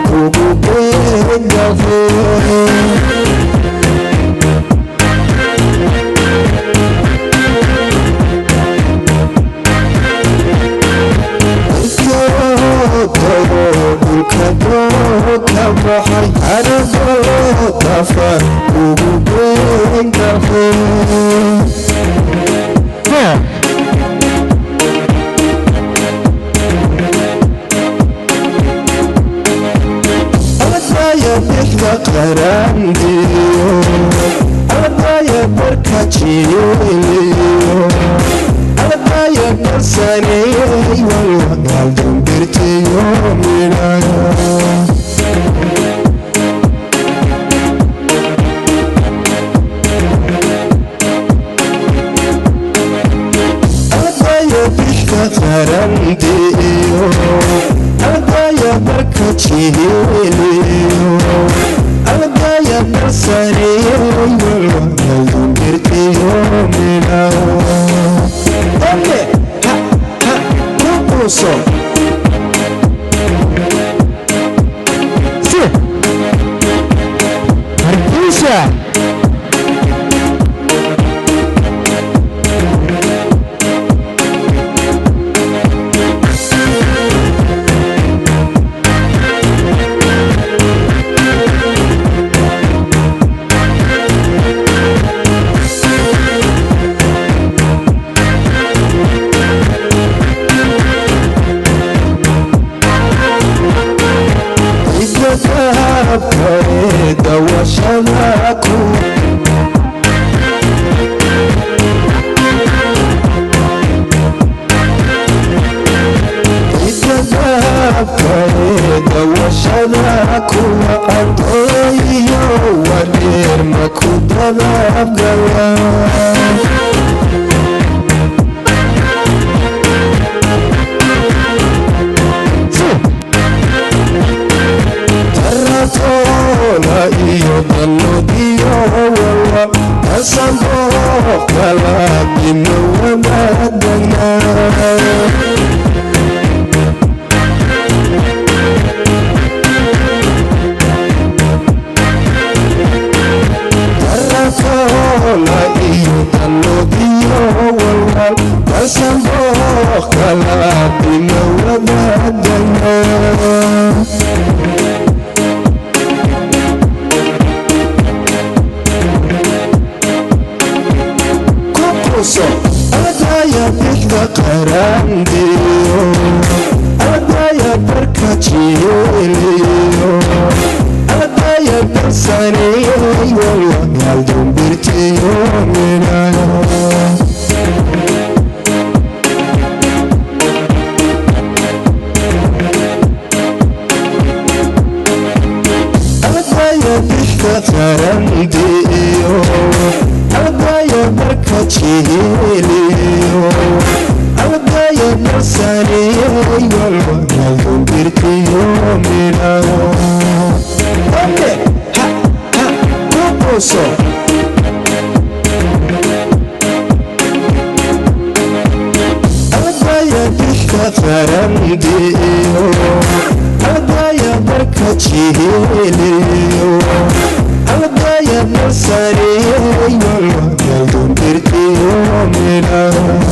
kugu geyndahe kabaxay anigoo dafa kugu geyndahe adaya bixda qarandiyo adaya barka jiiliyo adaya barsaneey walwagaal dambirtiyo midhaya qarandiyo adaya barka jiiliyo adaya barsaneey walwagaal dambirtiyo midhaya okay ha kubuso si hargeysa dawashadaku dawashadaku andoyo wareer makudadabgala iyo dalodiyo wala asamo kala bino wadana tarafola iyo dalodiyo wala asamo kala bino wadana adaya bixda qarandiyo adaya barka jiiliyo adaya barsaneey walwagaal dambirtiyo midhaya adaya bixda qarandiyo adaya barka jiiliyo adaya barsaneey walwagaal dambirtiyo midhaya okay ha kubuso adaya bixda qarandiyo adaya barka jiiliyo adaya barsaneey walwagaal dambirtiyo midhaya